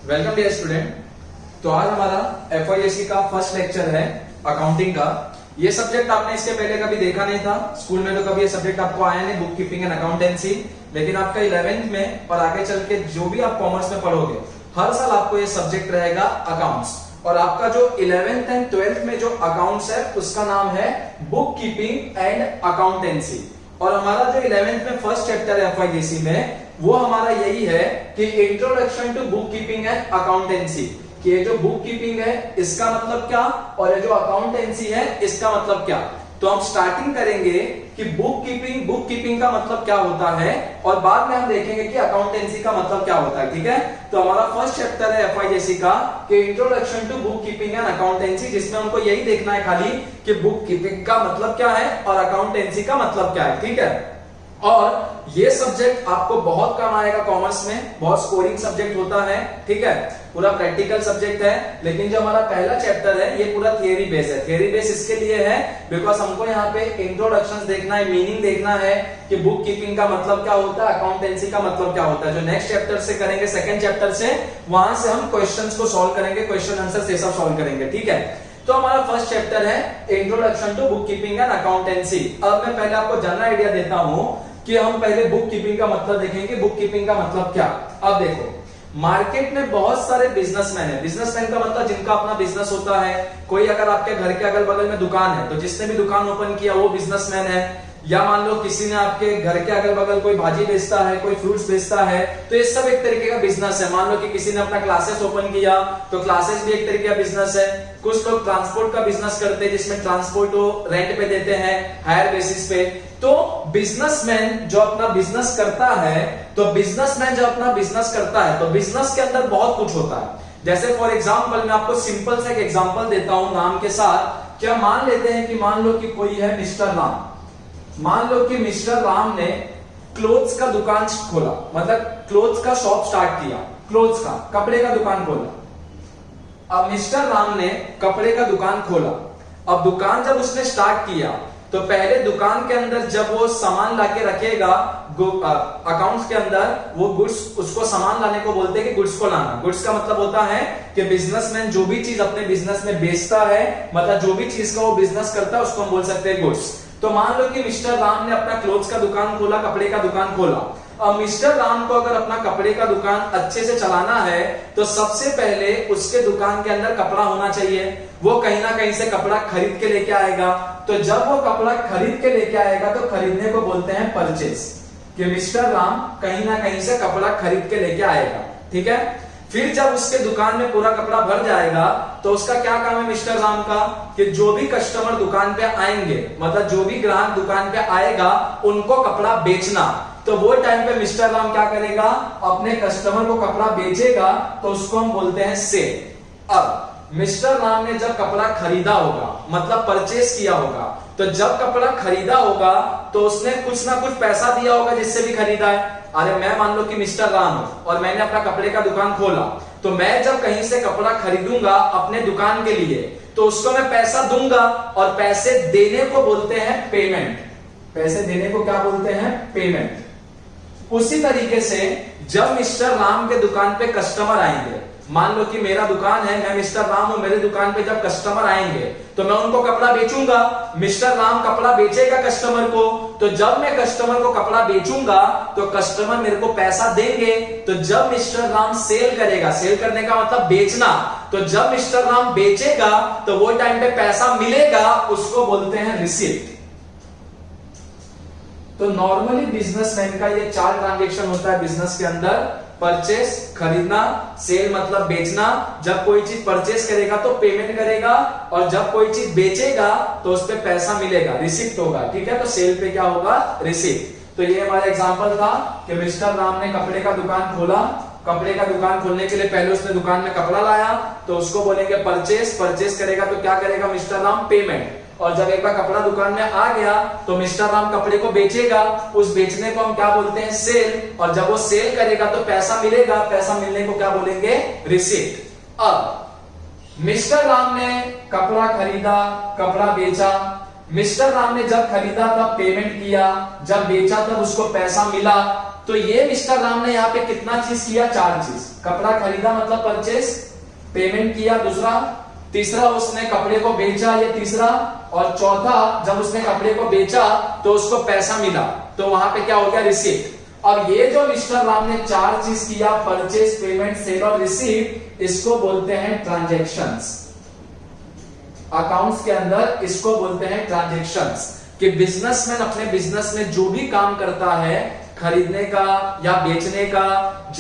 Welcome dear student. तो आज हमारा FYSC का फर्स्ट लेक्चर है अकाउंटिंग का। ये सब्जेक्ट आपने इसके पहले कभी देखा नहीं था स्कूल में, तो कभी ये सब्जेक्ट आपको आया नहीं, बुक कीपिंग एंड अकाउंटेंसी। लेकिन आपका 11th में और आगे चल के जो भी आप कॉमर्स में पढ़ोगे, हर साल आपको ये सब्जेक्ट रहेगा अकाउंट्स। और आपका जो 11th एंड 12th में जो अकाउंट्स है उसका नाम है बुक कीपिंग एंड अकाउंटेंसी। और हमारा जो 11th में फर्स्ट चैप्टर है FYSC में, वो हमारा यही है कि introduction to bookkeeping and accountancy. कि ये जो बुक कीपिंग है इसका मतलब क्या और ये जो अकाउंटेंसी है इसका मतलब क्या। तो हम स्टार्टिंग करेंगे कि बुक कीपिंग का मतलब क्या होता है, और बाद में हम देखेंगे कि अकाउंटेंसी का मतलब क्या होता है। ठीक है, तो हमारा फर्स्ट चैप्टर है FYSC का कि introduction to bookkeeping and accountancy, जिसमें हमको यही देखना है खाली कि बुक कीपिंग का मतलब क्या है और अकाउंटेंसी का मतलब क्या है। ठीक है, और ये सब्जेक्ट आपको बहुत काम आएगा कॉमर्स में, बहुत स्कोरिंग सब्जेक्ट होता है। ठीक है, पूरा प्रैक्टिकल सब्जेक्ट है। लेकिन जो हमारा पहला चैप्टर है ये पूरा थियरी बेस है। थियरी बेस इसके लिए है बिकॉज हमको यहाँ पे इंट्रोडक्शन देखना है, मीनिंग देखना है कि बुक कीपिंग का मतलब क्या होता है, अकाउंटेंसी का मतलब क्या होता है। जो नेक्स्ट चैप्टर से करेंगे, सेकंड चैप्टर से, वहां से हम क्वेश्चंस को सॉल्व करेंगे, क्वेश्चन आंसर ये सब सॉल्व करेंगे। ठीक है, तो हमारा फर्स्ट चैप्टर है introduction to bookkeeping and accountancy. अब मैं पहले आपको जनरल आइडिया देता हूं कि हम पहले बुक कीपिंग का मतलब देखेंगे। बुक कीपिंग का मतलब क्या। अब देखो, मार्केट में बहुत सारे बिजनेसमैन है। बिजनेसमैन का मतलब जिनका अपना बिजनेस होता है। कोई अगर आपके घर के अगल बगल में दुकान है तो जिसने भी दुकान ओपन किया वो बिजनेसमैन है। या मान लो किसी ने आपके घर के अगल बगल कोई भाजी बेचता है, कोई फ्रूट्स बेचता है, तो ये सब एक तरीके का बिजनेस है। मान लो कि किसी ने अपना क्लासेस ओपन किया तो क्लासेस भी एक तरीके का बिजनेस है। कुछ लोग ट्रांसपोर्ट का बिजनेस करते हैं जिसमें ट्रांसपोर्ट वो रेंट पे देते हैं, हायर बेसिस पे। तो बिजनेसमैन जो अपना बिजनेस करता है, तो बिजनेसमैन जो अपना बिजनेस करता है, तो बिजनेस के अंदर बहुत कुछ होता है। जैसे फॉर एग्जांपल मैं आपको सिंपल सा एक एग्जांपल देता हूं नाम के साथ। क्या मान लेते हैं कि मान लो कि कोई है मिस्टर राम। मान लो कि मिस्टर राम ने क्लोथ्स का दुकान खोला, मतलब क्लोथ्स का शॉप स्टार्ट किया, क्लोथ्स का, कपड़े का दुकान खोला। अब मिस्टर राम ने कपड़े का दुकान खोला। अब दुकान जब उसने स्टार्ट किया तो पहले दुकान के अंदर जब वो सामान लाके रखेगा अकाउंट्स के अंदर, वो गुड्स, उसको सामान लाने को बोलते हैं कि गुड्स को लाना। गुड्स का मतलब होता है कि बिजनेसमैन जो भी चीज अपने बिजनेस में बेचता है, मतलब जो भी चीज का वो बिजनेस करता है उसको हम बोल सकते हैं गुड्स। तो मान लो कि मिस्टर राम ने अपना क्लोथ्स का दुकान खोला, कपड़े का दुकान खोला। अब मिस्टर राम को अगर अपना कपड़े का दुकान अच्छे से चलाना है तो सबसे पहले उसके दुकान के अंदर कपड़ा होना चाहिए। वो कहीं ना कहीं से कपड़ा खरीद के लेके आएगा। तो जब वो कपड़ा खरीद के लेके आएगा तो खरीदने को बोलते हैं परचेज, कि मिस्टर राम कहीं ना कहीं से कपड़ा खरीद के लेके आएगा। ठीक है, फिर जब उसके दुकान में पूरा कपड़ा भर जाएगा तो उसका क्या काम है मिस्टर राम का, कि जो भी कस्टमर दुकान पे आएंगे, मतलब जो भी ग्राहक दुकान पे आएगा उनको कपड़ा बेचना। तो वो टाइम पे मिस्टर राम क्या करेगा, अपने कस्टमर को कपड़ा बेचेगा, तो उसको हम बोलते हैं सेल। अब मिस्टर राम ने जब कपड़ा खरीदा होगा, मतलब परचेस किया होगा, तो जब कपड़ा खरीदा होगा तो उसने कुछ ना कुछ पैसा दिया होगा जिससे भी खरीदा है। अरे मैं मान लो कि मिस्टर राम हूं और मैंने अपना कपड़े का दुकान खोला, तो मैं जब कहीं से कपड़ा खरीदूंगा अपने दुकान के लिए तो उसको मैं पैसा दूंगा, और पैसे देने को बोलते हैं पेमेंट। पैसे देने को क्या बोलते हैं, पेमेंट। उसी तरीके से जब मिस्टर राम के दुकान पे कस्टमर आएंगे, मान लो कि मेरा दुकान है, मैं मिस्टर राम हूं, मेरे दुकान पे जब कस्टमर आएंगे तो मैं उनको कपड़ा बेचूंगा। मिस्टर राम कपड़ा बेचेगा कस्टमर को, तो जब मैं कस्टमर को कपड़ा बेचूंगा तो कस्टमर मेरे को पैसा देंगे। तो जब मिस्टर राम सेल करेगा, सेल करने का मतलब बेचना, तो जब मिस्टर राम बेचेगा तो वो टाइम पे पैसा मिलेगा, उसको बोलते हैं रिसीप्ट। तो नॉर्मली बिजनेसमैन का ये 4 ट्रांजेक्शन होता है बिजनेस के अंदर। परचेस खरीदना, सेल मतलब बेचना, जब कोई चीज परचेस करेगा तो पेमेंट करेगा, और जब कोई चीज बेचेगा तो उस पे पैसा मिलेगा, रिसिप्ट होगा। ठीक है, तो सेल पे क्या होगा, रिसिप्ट। तो ये हमारा एग्जांपल था कि मिस्टर राम ने कपड़े का दुकान खोला। कपड़े का दुकान खोलने के लिए पहले उसने दुकान में कपड़ा लाया, तो उसको बोलेंगे परचेस। परचेस करेगा तो क्या करेगा मिस्टर राम, पेमेंट। और जब एक बार कपड़ा दुकान में आ गया तो मिस्टर राम कपड़े को बेचेगा, उस बेचने को हम क्या बोलते हैं, सेल। और जब वो सेल करेगा तो पैसा मिलेगा, पैसा मिलने को क्या बोलेंगे, रिसीप्ट। अब मिस्टर राम ने कपड़ा खरीदा, कपड़ा बेचा। मिस्टर राम ने जब खरीदा तब पेमेंट किया, जब बेचा तब उसको पैसा मिला। तो ये मिस्टर राम ने यहाँ पे कितना चीज किया, 4 चीज। कपड़ा खरीदा मतलब परचेस, पेमेंट किया दूसरा, तीसरा उसने कपड़े को बेचा ये तीसरा, और चौथा जब उसने कपड़े को बेचा तो उसको पैसा मिला, तो वहां पे क्या हो गया, रिसीप्ट। और ये जो मिस्टर राम ने 4 चीज किया, परचेस, पेमेंट, सेल और रिसीप्ट, इसको बोलते हैं ट्रांजैक्शंस। अकाउंट्स के अंदर इसको बोलते हैं ट्रांजैक्शंस। कि बिजनेसमैन अपने बिजनेस में जो भी काम करता है, खरीदने का या बेचने का,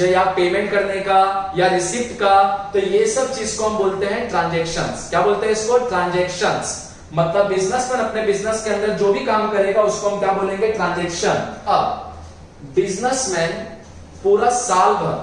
या पेमेंट करने का या रिसिप्ट का, तो ये सब चीज को हम बोलते हैं ट्रांजैक्शंस। क्या बोलते हैं इसको, ट्रांजैक्शंस। मतलब बिजनेसमैन अपने बिजनेस के अंदर जो भी काम करेगा उसको हम क्या बोलेंगे, ट्रांजैक्शन। अब बिजनेसमैन पूरा साल भर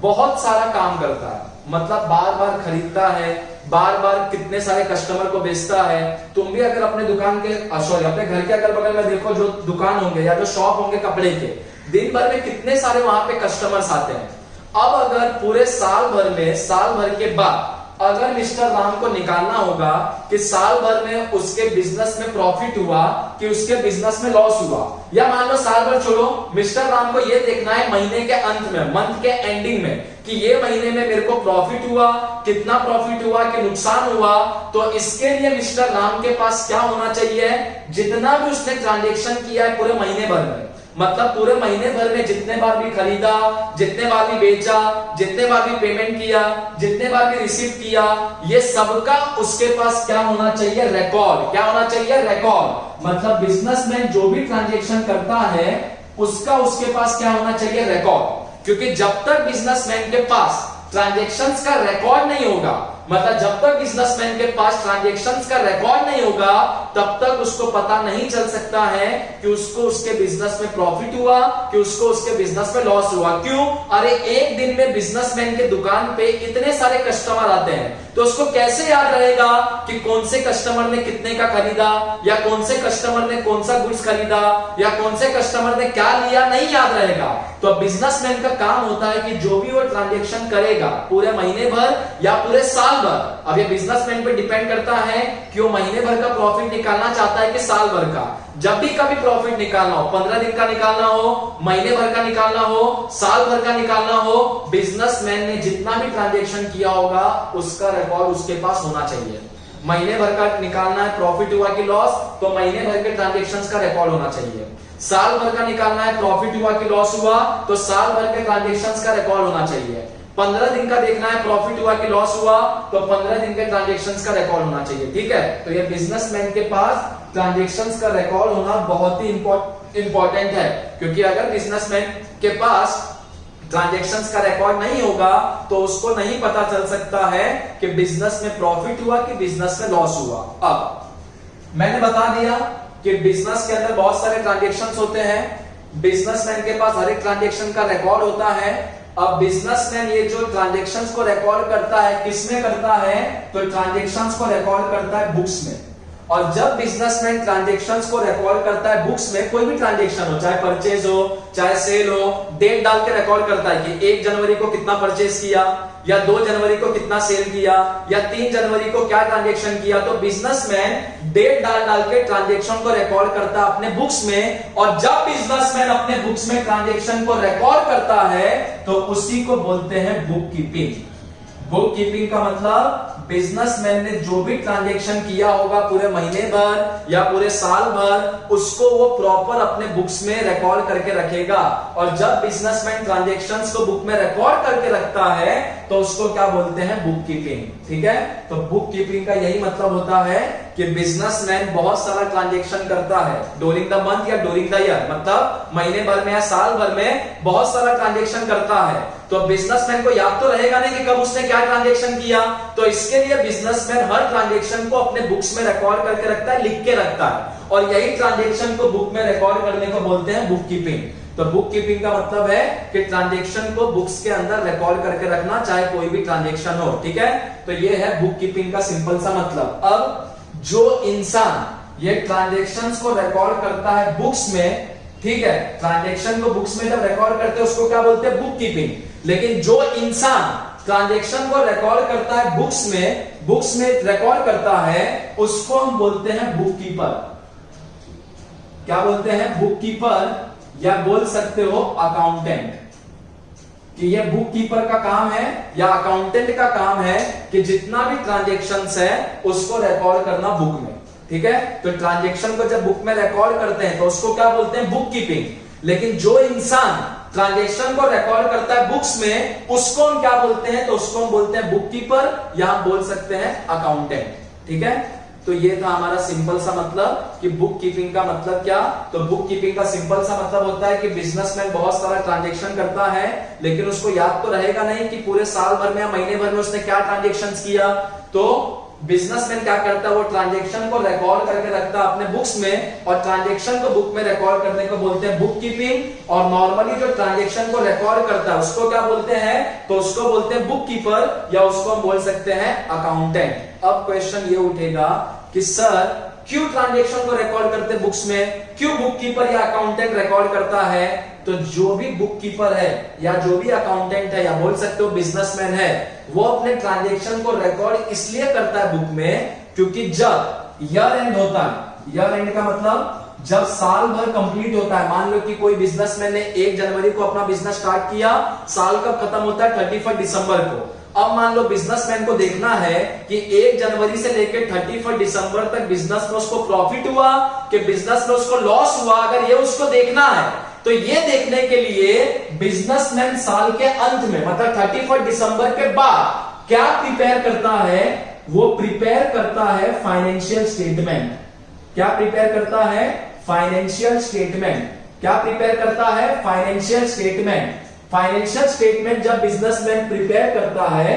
बहुत सारा काम करता है, मतलब बार बार खरीदता है, बार बार कितने सारे कस्टमर को बेचता है। तुम भी अगर अपने दुकान के सॉरी अपने घर के अगल बगल में देखो, जो दुकान होंगे या जो शॉप होंगे कपड़े के, दिन भर में कितने सारे वहां पे कस्टमर्स आते हैं। अब अगर पूरे साल भर में, साल भर के बाद अगर मिस्टर राम को निकालना होगा कि साल भर में उसके बिजनेस में प्रॉफिट हुआ कि उसके बिजनेस में लॉस हुआ, या मान लो साल भर छोड़ो, मिस्टर राम को यह देखना है महीने के अंत में, मंथ के एंडिंग में, कि ये महीने में मेरे को प्रॉफिट हुआ, कितना प्रॉफिट हुआ कि नुकसान हुआ। तो इसके लिए मिस्टर राम के पास क्या होना चाहिए, जितना भी उसने ट्रांजैक्शन किया है पूरे महीने भर में, मतलब पूरे महीने भर में जितने बार भी खरीदा, जितने बार भी बेचा, जितने बार भी पेमेंट किया, जितने बार भी रिसीव किया, ये सबका उसके पास क्या होना चाहिए, रिकॉर्ड। क्या होना चाहिए, रिकॉर्ड। मतलब बिजनेसमैन जो भी ट्रांजैक्शन करता है उसका उसके पास क्या होना चाहिए, रिकॉर्ड। क्योंकि जब तक बिजनेसमैन के पास ट्रांजैक्शंस का रिकॉर्ड नहीं होगा, मतलब जब तक बिजनेसमैन के पास ट्रांजैक्शंस का रिकॉर्ड नहीं होगा, तब तक उसको पता नहीं चल सकता है कि उसको उसके बिजनेस में प्रॉफिट हुआ कि उसको उसके बिजनेस में लॉस हुआ। क्यों? अरे एक दिन में बिजनेसमैन के दुकान पे इतने सारे कस्टमर आते हैं, तो उसको कैसे याद रहेगा कि कौन से कस्टमर ने कितने का खरीदा, या कौन से कस्टमर ने कौन सा गुड्स खरीदा, या कौन से कस्टमर ने क्या लिया, नहीं याद रहेगा। तो बिजनेसमैन का काम होता है कि जो भी वो ट्रांजैक्शन करेगा पूरे महीने भर या पूरे साल भर, अब ये बिजनेसमैन पे डिपेंड करता है कि वो महीने भर का प्रॉफिट निकालना चाहता है कि साल भर का। जब भी कभी प्रॉफिट निकालना हो, 15 दिन का निकालना हो, महीने भर का निकालना हो, साल भर का निकालना हो, बिजनेसमैन ने जितना भी ट्रांजैक्शन किया होगा उसका रिकॉर्ड उसके पास होना चाहिए। महीने भर का निकालना है, प्रॉफिट हुआ कि लॉस, तो महीने भर के ट्रांजैक्शंस का रिकॉर्ड होना चाहिए। साल भर का निकालना है, प्रॉफिट हुआ कि लॉस हुआ, तो साल भर के ट्रांजैक्शंस का रिकॉर्ड होना चाहिए। 15 दिन का देखना है, प्रॉफिट हुआ कि लॉस हुआ, तो 15 दिन के ट्रांजैक्शंस का रिकॉर्ड होना चाहिए। ठीक है, तो ये बिजनेसमैन के पास ट्रांजैक्शंस का रिकॉर्ड होना बहुत ही इंपॉर्टेंट है, क्योंकि अगर बिजनेसमैन के पास ट्रांजैक्शंस का रिकॉर्ड नहीं होगा तो उसको नहीं पता चल सकता है कि बिजनेस में प्रॉफिट हुआ कि बिजनेस में लॉस हुआ। अब मैंने बता दिया कि बिजनेस के अंदर बहुत सारे ट्रांजैक्शंस होते हैं, बिजनेसमैन के पास हर एक ट्रांजैक्शन का रिकॉर्ड होता है। अब बिजनेसमैन ये जो ट्रांजैक्शंस को रिकॉर्ड करता है, किसमें करता है, तो ट्रांजैक्शंस को रिकॉर्ड करता है बुक्स में। और जब बिजनेसमैन ट्रांजैक्शंस को रिकॉर्ड करता है बुक्स में, कोई भी ट्रांजैक्शन हो, चाहे परचेज हो चाहे सेल हो, डेट डाल के रिकॉर्ड करता है कि 1 जनवरी को कितना परचेज किया, या 2 जनवरी को कितना सेल किया, या 3 जनवरी को क्या ट्रांजैक्शन किया। तो बिजनेसमैन डेट डाल के ट्रांजैक्शन को रिकॉर्ड करता है अपने बुक्स में। और जब बिजनेसमैन अपने बुक्स में ट्रांजैक्शन को रिकॉर्ड करता है तो उसी को बोलते हैं बुक कीपिंग। बुक कीपिंग का मतलब बिजनेसमैन ने जो भी ट्रांजैक्शन किया होगा पूरे महीने भर या पूरे साल भर, उसको वो प्रॉपर अपने बुक्स में रिकॉर्ड करके रखेगा। और जब बिजनेसमैन ट्रांजैक्शंस को बुक में रिकॉर्ड करके रखता है तो उसको क्या बोलते हैं, बुक कीपिंग। ठीक है, तो बुक कीपिंग का यही मतलब होता है कि बिजनेसमैन बहुत सारा ट्रांजैक्शन करता है ड्यूरिंग द मंथ या ड्यूरिंग द ईयर, मतलब महीने भर में या साल भर में बहुत सारा ट्रांजैक्शन करता है। तो बिजनेसमैन को याद तो रहेगा नहीं कि कब उसने क्या ट्रांजैक्शन किया, तो इसके लिए बिजनेसमैन हर ट्रांजैक्शन को अपने बुक्स में रिकॉर्ड करके रखता है, लिख के रखता है। और यही ट्रांजैक्शन को बुक में रिकॉर्ड करने को बोलते हैं बुक कीपिंग। तो बुक कीपिंग का मतलब है कि ट्रांजैक्शन को बुक्स के अंदर रिकॉर्ड करके रखना, चाहे कोई भी ट्रांजैक्शन हो। ठीक है, तो ये है बुक कीपिंग का सिंपल सा मतलब। अब जो इंसान ये ट्रांजैक्शंस को रिकॉर्ड करता है बुक्स में, ठीक है, ट्रांजैक्शन को बुक्स में जब रिकॉर्ड करते हैं उसको क्या बोलते हैं, बुक कीपिंग। लेकिन जो इंसान ट्रांजैक्शन को रिकॉर्ड करता है बुक्स में रिकॉर्ड करता है, उसको हम बोलते हैं बुक कीपर। क्या बोलते हैं, बुक कीपर। या बोल सकते हो अकाउंटेंट, कि ये बुक कीपर का काम है या अकाउंटेंट का काम है कि जितना भी ट्रांजेक्शन्स है उसको रिकॉर्ड करना बुक में। ठीक है, तो ट्रांजेक्शन को जब बुक में रिकॉर्ड करते हैं तो उसको क्या बोलते हैं, बुक कीपिंग। लेकिन जो इंसान ट्रांजेक्शन को रिकॉर्ड करता है बुक्स में, उसको हम क्या बोलते हैं, तो उसको हम बोलते हैं बुक कीपर या हम बोल सकते हैं अकाउंटेंट। ठीक है, तो ये था हमारा सिंपल सा मतलब कि बुक कीपिंग का मतलब क्या। तो बुक कीपिंग का सिंपल सा मतलब होता है कि बिजनेसमैन बहुत सारा ट्रांजेक्शन करता है, लेकिन उसको याद तो रहेगा नहीं कि पूरे साल भर में या महीने भर में उसने क्या ट्रांजेक्शन किया। तो बिजनेसमैन क्या करता है, वो ट्रांजेक्शन को रिकॉर्ड करके रखता है अपने बुक्स में, और ट्रांजेक्शन को बुक में रिकॉर्ड करने को बोलते हैं बुक कीपिंग। और नॉर्मली जो ट्रांजेक्शन को रिकॉर्ड करता है उसको क्या बोलते हैं, तो उसको बोलते हैं बुक कीपर या उसको हम बोल सकते हैं अकाउंटेंट। अब क्वेश्चन ये उठेगा कि सर क्यों ट्रांजेक्शन को रिकॉर्ड करते बुक्स में, क्यों बुक कीपर या अकाउंटेंट रिकॉर्ड करता है। तो जो भी बुक कीपर है या जो भी अकाउंटेंट है या बोल सकते हो बिजनेसमैन है, वो अपने ट्रांजेक्शन को रिकॉर्ड इसलिए करता है बुक में क्योंकि जब ईयर एंड होता है, ईयर एंड का मतलब जब साल भर कंप्लीट होता है, मान लो कि कोई बिजनेसमैन ने 1 जनवरी को अपना बिजनेस स्टार्ट किया, साल कब खत्म होता है, 31 दिसंबर को। अब मान लो बिजनेसमैन को देखना है कि 1 जनवरी से लेकर 31 दिसंबर तक बिजनेस में उसको प्रॉफिट हुआ कि बिजनेस में उसको लॉस हुआ, अगर ये उसको देखना है तो ये देखने के लिए बिजनेसमैन साल के अंत में मतलब 31 दिसंबर के बाद क्या प्रिपेयर करता है, वो प्रिपेयर करता है फाइनेंशियल स्टेटमेंट। क्या प्रिपेयर करता है, फाइनेंशियल स्टेटमेंट। क्या प्रिपेयर करता है, फाइनेंशियल स्टेटमेंट। फाइनेंशियल स्टेटमेंट जब बिजनेसमैन प्रिपेयर करता है,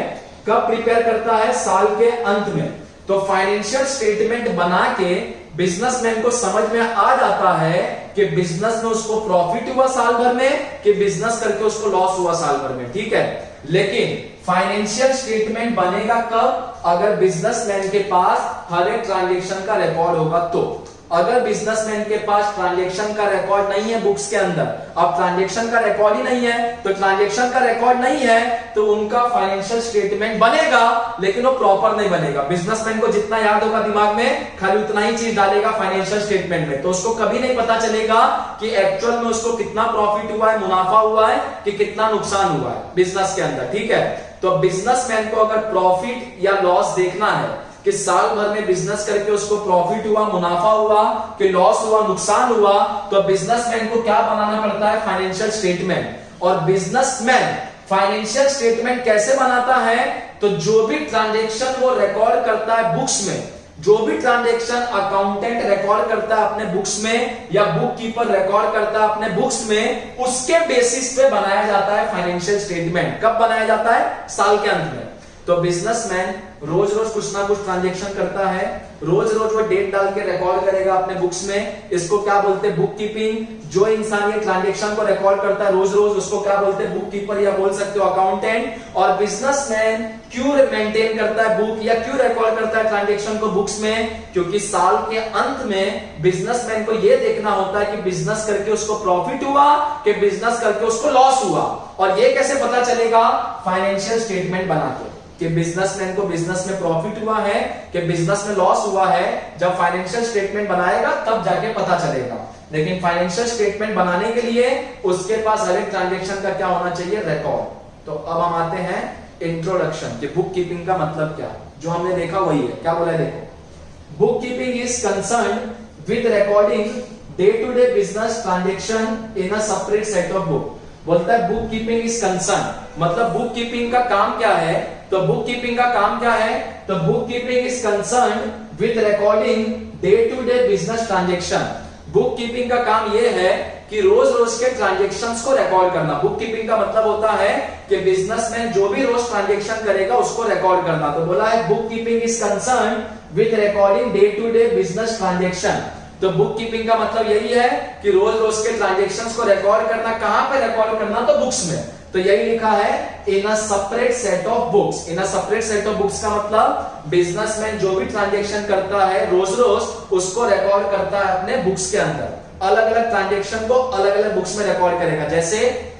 कब प्रिपेयर करता है, साल के अंत में। तो फाइनेंशियल स्टेटमेंट बना के बिजनेसमैन को समझ में आ जाता है कि बिजनेस में उसको प्रॉफिट हुआ साल भर में कि बिजनेस करके उसको लॉस हुआ साल भर में। ठीक है, लेकिन फाइनेंशियल स्टेटमेंट बनेगा कब, अगर बिजनेसमैन के पास हर एक ट्रांजेक्शन का रिकॉर्ड होगा। तो अगर बिजनेसमैन के पास ट्रांजेक्शन का रिकॉर्ड नहीं है बुक्स के अंदर, अब ट्रांजेक्शन का रिकॉर्ड ही नहीं है, तो ट्रांजेक्शन का रिकॉर्ड नहीं है तो उनका फाइनेंशियल स्टेटमेंट बनेगा लेकिन वो प्रॉपर नहीं बनेगा। बिजनेसमैन को जितना याद होगा दिमाग में, खाली उतना ही चीज डालेगा फाइनेंशियल स्टेटमेंट में, तो उसको कभी नहीं पता चलेगा कि एक्चुअल में उसको कितना प्रॉफिट हुआ है, मुनाफा हुआ है कि कितना नुकसान हुआ है बिजनेस के अंदर। ठीक है, तो बिजनेसमैन को अगर प्रॉफिट या लॉस देखना है कि साल भर में बिजनेस करके उसको प्रॉफिट हुआ, मुनाफा हुआ कि लॉस हुआ, नुकसान हुआ, तो बिजनेसमैन को क्या बनाना पड़ता है, फाइनेंशियल स्टेटमेंट। और बिजनेसमैन फाइनेंशियल स्टेटमेंट कैसे बनाता है, तो जो भी ट्रांजैक्शन वो रिकॉर्ड करता है बुक्स में, जो भी ट्रांजैक्शन अकाउंटेंट रिकॉर्ड करता है अपने बुक्स में या बुक कीपर रिकॉर्ड करता है अपने बुक्स में, उसके बेसिस पे बनाया जाता है फाइनेंशियल स्टेटमेंट। कब बनाया जाता है, साल के अंत में। तो बिजनेसमैन रोज रोज कुछ ना कुछ ट्रांजैक्शन करता है, रोज रोज वो डेट डाल के रिकॉर्ड करेगा अपने बुक्स में, इसको क्या बोलते हैं, बुक कीपिंग। जो इंसान ये ट्रांजैक्शन को रिकॉर्ड करता है रोज रोज, उसको क्या बोलते हैं, बुक कीपर या बोल सकते हो अकाउंटेंट। और बिजनेसमैन क्यों मेंटेन करता है बुक या क्यों रिकॉर्ड करता है ट्रांजैक्शन को बुक्स में, क्योंकि साल के अंत में बिजनेसमैन को ये देखना होता है कि बिजनेस करके उसको प्रॉफिट हुआ कि बिजनेस करके उसको लॉस हुआ। और ये कैसे पता चलेगा, फाइनेंशियल स्टेटमेंट बना के, कि बिजनेसमैन को बिजनेस में प्रॉफिट हुआ है कि बिजनेस में लॉस हुआ है। जब फाइनेंशियल स्टेटमेंट बनाएगा तब जाके पता चलेगा। लेकिन फाइनेंशियल स्टेटमेंट बनाने के लिए उसके पास हर एक ट्रांजैक्शन का क्या होना चाहिए, रिकॉर्ड। तो अब हम आते हैं इंट्रोडक्शन कि बुक कीपिंग का मतलब क्या है। जो हमने देखा वही है, क्या बोला है देखो, bookkeeping is concern with recording day to day business transaction in a separate set of book. बोलता है बुक कीपिंग इज कंसर्न, मतलब बुक कीपिंग का काम क्या है, तो बुक कीपिंग का काम क्या है, तो bookkeeping is concern with recording day to day business transaction. Bookkeeping का काम यह है कि रोज रोज के ट्रांजैक्शंस को रिकॉर्ड करना। बुक कीपिंग का मतलब होता है कि बिजनेसमैन जो भी रोज ट्रांजैक्शन करेगा उसको रिकॉर्ड करना। तो बोला है bookkeeping is concern with recording day to day business transaction. तो बुक कीपिंग का मतलब यही है कि रोज रोज के ट्रांजैक्शंस को रिकॉर्ड करना। कहां पे रिकॉर्ड करना, तो बुक्स में। तो यही लिखा है in a separate set of books. In a separate set of books का मतलब बिजनेसमैन जो भी ट्रांजैक्शन करता है रोज रोज उसको रिकॉर्ड करता है अपने बुक्स के अंदर। अलग अलग ट्रांजैक्शन को अलग अलग बुक्स में रिकॉर्ड करेगा। जैसे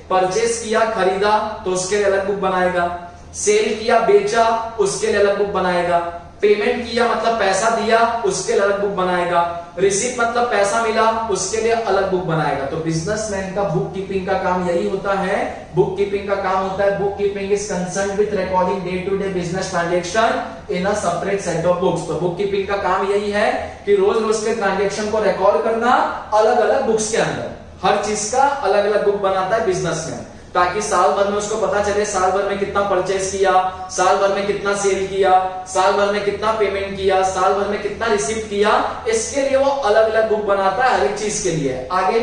परचेस किया, खरीदा, तो उसके लिए अलग बुक बनाएगा। सेल किया, बेचा, उसके लिए अलग बुक बनाएगा। पेमेंट किया मतलब पैसा दिया, उसके लिए अलग बुक बनाएगा। रिसीट मतलब पैसा मिला, उसके लिए अलग बुक बनाएगा। तो बिजनेसमैन का बुक कीपिंग का काम यही होता है। बुक कीपिंग का काम होता है, bookkeeping is concern with recording day to day business transaction in a separate set of books. तो बुक कीपिंग का काम यही है कि रोज रोज के ट्रांजेक्शन को रिकॉर्ड करना अलग अलग बुक्स के अंदर। हर चीज का अलग अलग बुक बनाता है बिजनेसमैन, ताकि साल भर में उसको पता चले साल भर में कितना परचेस किया, साल भर में कितना सेल किया, साल भर में कितना पेमेंट किया, साल भर में कितना रिसीव किया। इसके लिए वो अलग अलग बुक बनाता है हर एक चीज के लिए। आगे,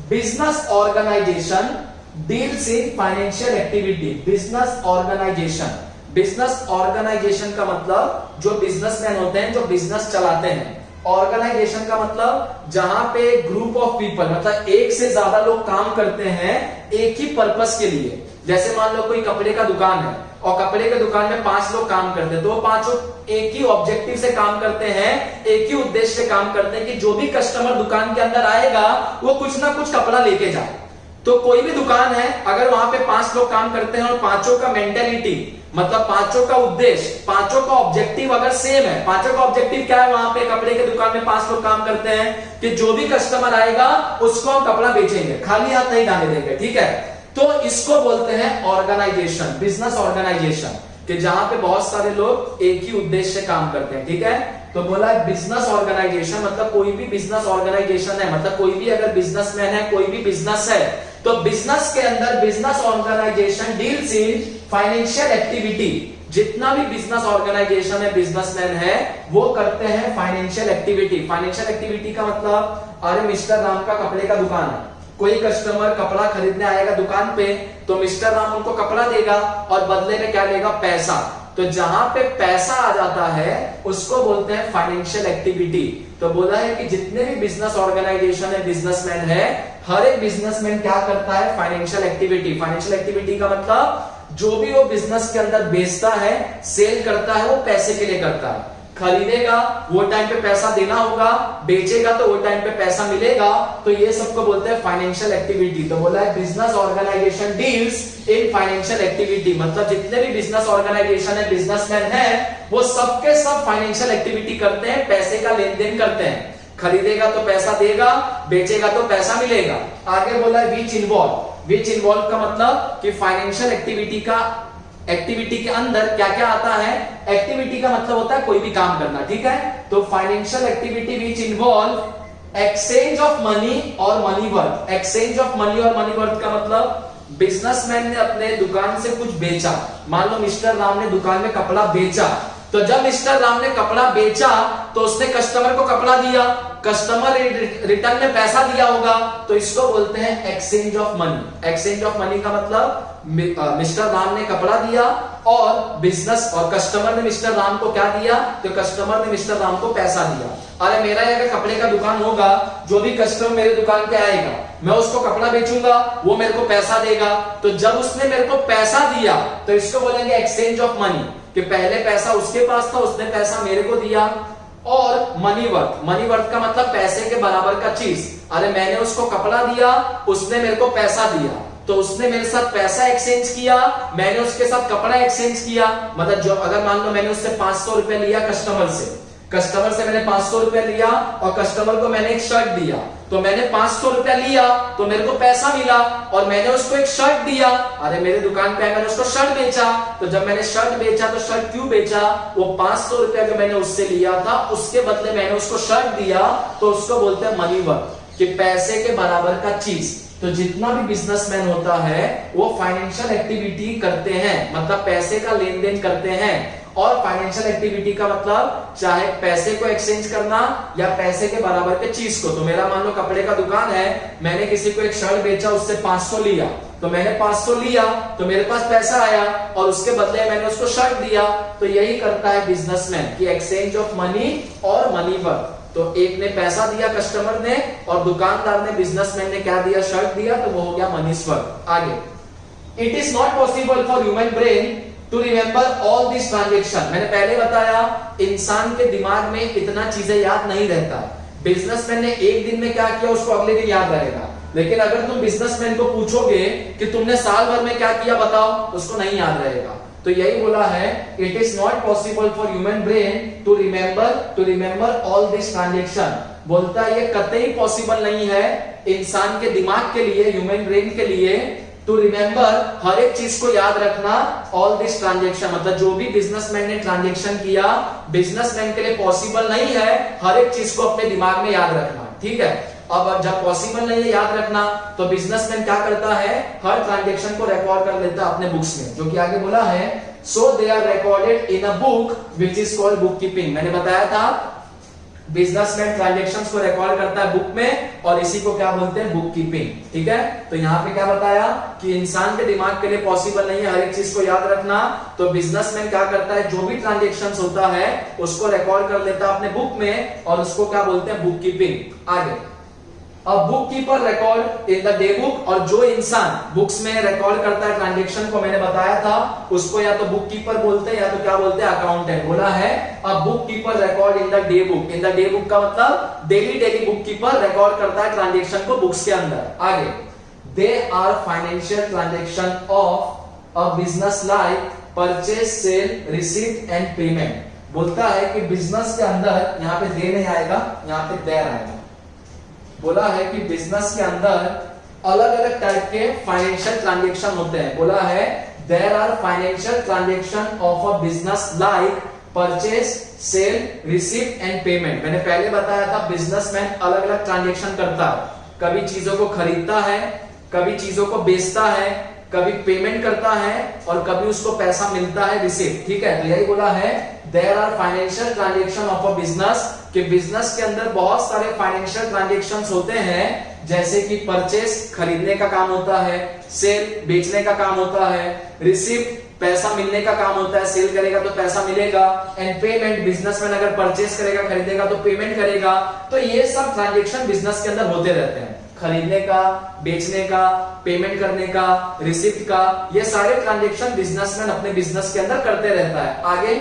business organization deals in financial activity. Business organization, business organization का मतलब जो बिजनेसमैन होते हैं, जो बिजनेस चलाते हैं। ऑर्गेनाइजेशन का मतलब जहां पे ग्रुप ऑफ पीपल, मतलब एक से ज्यादा लोग काम करते हैं एक ही पर्पस के लिए। जैसे मान लो कोई कपड़े का दुकान है और कपड़े के दुकान में 5 लोग काम करते हैं, तो वो 5 लोग एक ही ऑब्जेक्टिव से काम करते हैं, एक ही उद्देश्य से काम करते हैं कि जो भी कस्टमर दुकान के अंदर आएगा वो कुछ ना कुछ कपड़ा लेके जाए। तो कोई भी दुकान है, अगर वहां पे 5 लोग काम करते हैं और पांचों का मेंटेलिटी, मतलब पांचों का उद्देश्य, पांचों का ऑब्जेक्टिव अगर सेम है। पांचों का ऑब्जेक्टिव क्या है? वहां पे कपड़े के दुकान में 5 लोग काम करते हैं कि जो भी कस्टमर आएगा उसको हम कपड़ा बेचेंगे, खाली हाथ नहीं जाने देंगे, ठीक है। तो इसको बोलते हैं ऑर्गेनाइजेशन, बिजनेस ऑर्गेनाइजेशन, कि जहां पे बहुत सारे लोग एक ही उद्देश्य से काम करते हैं, ठीक है। तो बोला है बिजनेस ऑर्गेनाइजेशन, मतलब कोई भी बिजनेस ऑर्गेनाइजेशन है, मतलब कोई भी अगर बिजनेसमैन है, कोई भी बिजनेस है, तो बिजनेस के अंदर business organization deals in financial activity. जितना भी बिजनेस ऑर्गेनाइजेशन है, बिजनेसमैन है, वो करते हैं फाइनेंशियल एक्टिविटी। फाइनेंशियल एक्टिविटी का मतलब, अरे मिस्टर राम का कपड़े का दुकान है, कोई कस्टमर कपड़ा खरीदने आएगा दुकान पे, तो मिस्टर राम उनको कपड़ा देगा और बदले में क्या लेगा? पैसा। तो जहां पे पैसा आ जाता है उसको बोलते हैं फाइनेंशियल एक्टिविटी। तो बोला है कि जितने भी बिजनेस ऑर्गेनाइजेशन है, बिजनेसमैन है, हर एक बिजनेसमैन क्या करता है? Financial activity. फाइनेंशियल एक्टिविटी का मतलब जो भी वो बिजनेस के अंदर बेचता है, सेल करता है, वो पैसे के लिए करता है। खरीदेगा वो टाइम पे पैसा देना होगा, बेचेगा तो वो टाइम पे पैसा मिलेगा। तो ये सबको बोलते हैं फाइनेंशियल एक्टिविटी। तो बोला है business organization deals in financial activity, मतलब जितने भी बिजनेस ऑर्गेनाइजेशन है, बिजनेसमैन है, वो सबके सब फाइनेंशियल एक्टिविटी करते हैं, पैसे का लेन देन करते हैं। खरीदेगा तो पैसा देगा, बेचेगा तो पैसा मिलेगा। आगे बोला है विच इन्वॉल्व। विच इन्वॉल्व का मतलब कि फाइनेंशियल एक्टिविटी के अंदर क्या क्या आता है? एक्टिविटी का मतलब होता है कोई भी काम करना, ठीक है। तो financial activity which involve exchange of money और money worth. Exchange of money और मनी वर्थ का मतलब बिजनेसमैन ने अपने दुकान से कुछ बेचा। मान लो मिस्टर राम ने दुकान में कपड़ा बेचा, तो जब मिस्टर राम ने कपड़ा बेचा तो उसने कस्टमर को कपड़ा दिया, कस्टमर रिटर्न में पैसा दिया होगा, तो इसको बोलते हैं exchange of money. Exchange of money का मतलब मिस्टर राम ने कपड़ा दिया और बिजनेस और कस्टमर ने मिस्टर राम को क्या दिया? तो कस्टमर ने मिस्टर राम को पैसा दिया। अरे मेरा अगर कपड़े का दुकान होगा, जो भी कस्टमर मेरे दुकान पे आएगा, मैं उसको कपड़ा बेचूंगा, वो मेरे को पैसा देगा। तो जब उसने मेरे को पैसा दिया तो इसको बोलेंगे एक्सचेंज ऑफ मनी, कि पहले पैसा उसके पास था, उसने पैसा मेरे को दिया। और मनी वर्थ, मनी वर्थ का मतलब पैसे के बराबर का चीज। अरे मैंने उसको कपड़ा दिया, उसने मेरे को पैसा दिया, तो उसने मेरे साथ पैसा एक्सचेंज किया, मैंने उसके साथ कपड़ा एक्सचेंज किया। मतलब जो अगर मान लो मैंने उससे 500 रुपए लिया, कस्टमर से मैंने 500 रुपया लिया और कस्टमर को मैंने एक शर्ट दिया, तो मैंने 500 रुपया लिया तो मेरे को पैसा मिला, और मैंने उसको एक शर्ट दिया, अरे मेरे दुकान पे मैंने उसको शर्ट बेचा। तो जब मैंने शर्ट बेचा तो शर्ट क्यों बेचा? वो 500 रुपया जो मैंने उससे लिया था उसके बदले मैंने उसको शर्ट दिया, तो उसको बोलते हैं मनी वर्थ, कि पैसे के बराबर का चीज। तो जितना भी बिजनेसमैन होता है वो फाइनेंशियल एक्टिविटी करते हैं, मतलब पैसे का लेन देन करते हैं। और फाइनेंशियल एक्टिविटी का मतलब चाहे पैसे को एक्सचेंज करना या पैसे के बराबर के चीज को। तो मेरा मान लो कपड़े का दुकान है, मैंने किसी को एक शर्ट बेचा, उससे 500 लिया, तो मैंने 500 लिया तो मेरे पास पैसा आया और उसके बदले मैंने उसको शर्ट दिया। तो यही करता है बिजनेसमैन, कि एक्सचेंज ऑफ मनी और मनी वर्थ। तो एक ने पैसा दिया कस्टमर ने, और दुकानदार ने, बिजनेसमैन ने क्या दिया? शर्ट दिया, तो वो हो गया मनीष वर्थ। आगे, it is not possible for human brain to remember all this transaction. मैंने पहले बताया इंसान के दिमाग में इतना चीजें याद नहीं रहता। बिजनेसमैन ने एक दिन में क्या किया उसको अगले दिन याद रहेगा, लेकिन अगर तुम बिजनेसमैन को पूछोगे कि तुमने साल भर में क्या किया बताओ, उसको नहीं याद रहेगा। तो यही बोला है, it is not possible for human brain to remember all this transaction. बोलता है ये कतई पॉसिबल नहीं है इंसान के दिमाग के लिए, ह्यूमन ब्रेन के लिए, टू रिमेंबर हर एक चीज को याद रखना, ऑल दिस ट्रांजेक्शन, मतलब जो भी बिजनेसमैन ने ट्रांजेक्शन किया, बिजनेसमैन के लिए पॉसिबल नहीं है हर एक चीज को अपने दिमाग में याद रखना। ठीक है, अब जब पॉसिबल नहीं है याद रखना, तो बिजनेसमैन क्या करता है, हर ट्रांजेक्शन को रिकॉर्ड कर लेता है अपने बुक्स में, जो कि आगे बोला है, so they are recorded in a book which is called book keeping. मैंने बताया था बिजनेसमैन ट्रांजैक्शंस को रिकॉर्ड करता है बुक में, और इसी को क्या बोलते हैं, बुक कीपिंग। ठीक है, तो यहाँ पे क्या बताया कि इंसान के दिमाग के लिए पॉसिबल नहीं है हर एक चीज को याद रखना, तो बिजनेसमैन क्या करता है, जो भी ट्रांजैक्शंस होता है उसको रिकॉर्ड कर लेता है अपने बुक में, और उसको क्या बोलते हैं, बुक कीपिंग। आगे, अब book keeper record in the day book, और जो इंसान बुक्स में रिकॉर्ड करता है ट्रांजैक्शन को, मैंने बताया था उसको या तो बुक कीपर बोलते हैं या तो क्या बोलते हैं, अकाउंटेंट। बोला है अब book keeper record in the day book, in the day book का मतलब डेली बुक कीपर रिकॉर्ड करता है ट्रांजैक्शन को बुक्स के अंदर। आगे, they are financial transaction of a business like purchase, sale, receipt and payment. बोलता है कि बिजनेस के अंदर, यहाँ पे दे नहीं आएगा, यहाँ पे देर आएगा। बोला है कि बिजनेस के अंदर अलग अलग टाइप के फाइनेंशियल ट्रांजैक्शन होते हैं। बोला है there are financial transaction of a business like purchase, sale, receipt and payment. मैंने पहले बताया था बिजनेसमैन अलग अलग ट्रांजैक्शन करता है, कभी चीजों को खरीदता है, कभी चीजों को बेचता है, कभी पेमेंट करता है, और कभी उसको पैसा मिलता है, रिसीट। ठीक है, तो यही बोला है there are financial transaction of a business, कि बिजनेस के अंदर बहुत सारे फाइनेंशियल ट्रांजैक्शंस होते हैं, जैसे कि परचेस खरीदने का काम होता है, सेल बेचने का काम होता है, रिसीट पैसा मिलने का काम होता है, सेल करेगा तो पैसा मिलेगा, एंड पेमेंट बिजनेसमैन अगर परचेस करेगा, खरीदेगा तो पेमेंट करेगा। तो ये सब ट्रांजैक्शन बिजनेस के अंदर होते रहते हैं, खरीदने का, बेचने का, पेमेंट करने का, रिसीट का, ये सारे ट्रांजैक्शन बिजनेसमैन अपने बिजनेस के अंदर करते रहता है। आगे,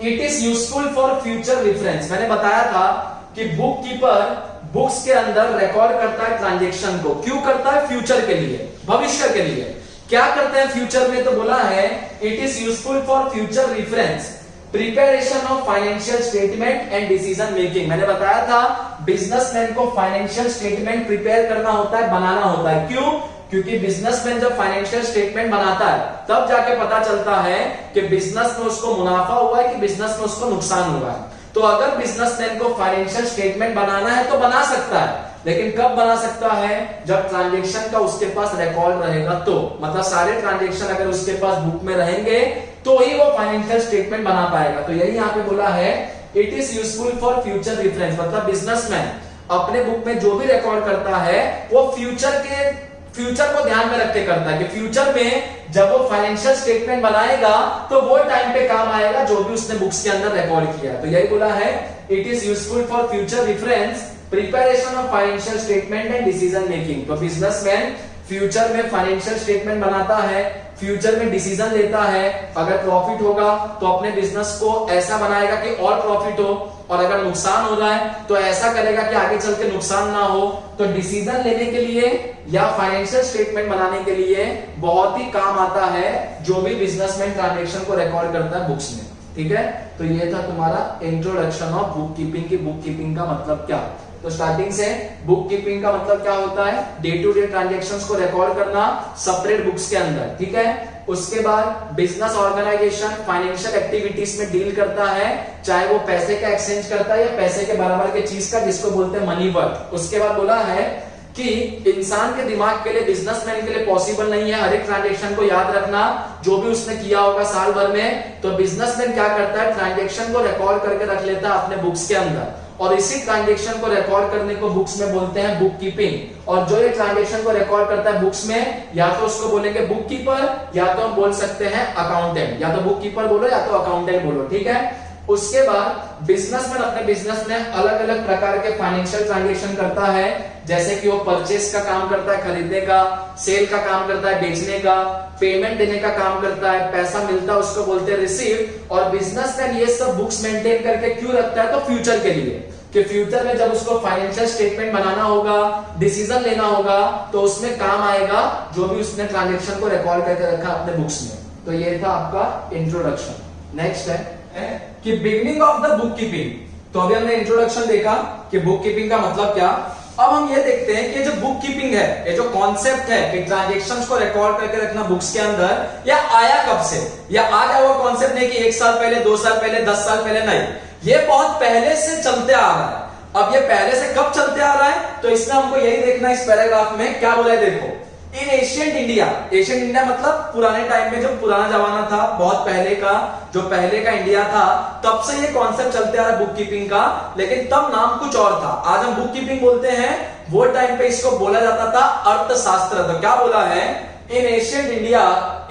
it is useful for future reference. मैंने बताया था कि बुक कीपर बुक्स के अंदर रिकॉर्ड करता है ट्रांजैक्शन को, क्यों करता है, फ्यूचर के लिए, भविष्य के लिए। क्या करते हैं फ्यूचर में, तो बोला है it is useful for future reference, preparation of financial statement and decision making. मैंने बताया था बिजनेसमैन को फाइनेंशियल स्टेटमेंट प्रिपेयर करना होता है, बनाना होता है। क्यों, क्योंकि बिजनेसमैन जब फाइनेंशियल स्टेटमेंट बनाता है तब जाके पता चलता है कि बिजनेस में उसको मुनाफा हुआ है कि बिजनेस में उसको नुकसान हुआ है। तो अगर बिजनेसमैन को फाइनेंशियल स्टेटमेंट बनाना है तो बना सकता है, लेकिन कब बना सकता है, जब ट्रांजैक्शन का उसके पास रिकॉर्ड रहेगा, तो मतलब सारे ट्रांजैक्शन अगर उसके पास बुक में रहेंगे तो ही वो फाइनेंशियल स्टेटमेंट बना पाएगा। तो यही यहाँ पे बोला है it is useful for future reference, मतलब बिजनेसमैन अपने बुक में जो भी रिकॉर्ड करता है वो फ्यूचर को ध्यान में रख के करता है, कि फ्यूचर में जब वो फाइनेंशियल स्टेटमेंट बनाएगा तो वो टाइम पे काम आएगा जो भी उसने बुक्स के अंदर रिकॉर्ड किया। तो यही बोला है it is useful for future reference, preparation of financial statement and decision making. तो बिजनेसमैन फ्यूचर में फाइनेंशियल स्टेटमेंट बनाता है, फ्यूचर में डिसीजन लेता है, अगर प्रॉफिट होगा तो अपने बिजनेस को ऐसा बनाएगा कि और प्रॉफिट हो, और अगर नुकसान हो रहा है तो ऐसा करेगा कि आगे चल के नुकसान ना हो। तो डिसीजन लेने के लिए या फाइनेंशियल स्टेटमेंट बनाने के लिए बहुत ही काम आता है जो भी बिजनेसमैन ट्रांजैक्शन को रिकॉर्ड करता है बुक्स में। ठीक है, तो ये था तुम्हारा इंट्रोडक्शन ऑफ बुक कीपिंग की बुक कीपिंग का मतलब क्या। तो स्टार्टिंग से बुक कीपिंग का मतलब क्या होता है, डे टू डे ट्रांजैक्शंस को रिकॉर्ड करना सेपरेट बुक्स के अंदर। ठीक है, उसके बाद बिजनेस ऑर्गेनाइजेशन फाइनेंशियल एक्टिविटीज में डील करता है, चाहे वो पैसे का एक्सचेंज करता है या पैसे के बराबर के चीज का, जिसको बोलते हैं मनी वर्थ। उसके बाद बोला है कि इंसान के दिमाग के लिए, बिजनेसमैन के लिए पॉसिबल नहीं है हर एक ट्रांजैक्शन को याद रखना जो भी उसने किया होगा साल भर में। तो बिजनेसमैन क्या करता है, ट्रांजैक्शन को रिकॉर्ड करके रख लेता है अपने बुक्स के अंदर, और इसी ट्रांजैक्शन को रिकॉर्ड करने को बुक्स में बोलते हैं बुक कीपिंग। और जो ये ट्रांजैक्शन को रिकॉर्ड करता है बुक्स में, या तो उसको बोलेंगे बुक कीपर, या तो हम बोल सकते हैं अकाउंटेंट, या तो बुक कीपर बोलो या तो अकाउंटेंट बोलो। ठीक है, उसके बाद बिजनेसमैन अपने बिजनेस में अलग अलग प्रकार के फाइनेंशियल ट्रांजैक्शन करता है, जैसे कि वो परचेस का काम करता है, खरीदने का, सेल का काम करता है, बेचने का, पेमेंट देने का काम करता है, पैसा मिलता है उसको बोलते हैं रिसीव। और बिजनेसमैन ये सब बुक्स मेंटेन करके क्यों रखता है, तो फ्यूचर के लिए, कि फ्यूचर में जब उसको फाइनेंशियल स्टेटमेंट बनाना होगा, डिसीजन लेना होगा, तो उसमें काम आएगा जो भी उसने ट्रांजेक्शन को रिकॉर्ड करके रखा अपने बुक्स में। तो ये था आपका इंट्रोडक्शन। नेक्स्ट है कि beginning of the bookkeeping. तो अभी हमने इंट्रोडक्शन देखा कि बुक कीपिंग का मतलब क्या। अब हम ये देखते हैं कि जो बुक कीपिंग है, ये जो कॉन्सेप्ट है कि ट्रांजेक्शंस को रिकॉर्ड करके रखना बुक्स के अंदर, या आया कब से, या आज आया हुआ कॉन्सेप्ट नहीं कि 1 साल पहले, 2 साल पहले, 10 साल पहले, नहीं, ये बहुत पहले से चलते आ रहा है। अब ये पहले से कब चलते आ रहा है, तो इसमें हमको यही देखना इस पैराग्राफ में क्या बोला है। देखो, इन एशियंट इंडिया, एशियंट इंडिया मतलब पुराने टाइम में, जब पुराना जमाना था, बहुत पहले का, जो पहले का इंडिया था, तब से ये कॉन्सेप्ट चलते आ रहा है बुक कीपिंग का, लेकिन तब नाम कुछ और था। आज हम बुक कीपिंग बोलते हैं, वो टाइम पे इसको बोला जाता था अर्थशास्त्र। तो क्या बोला है, in ancient India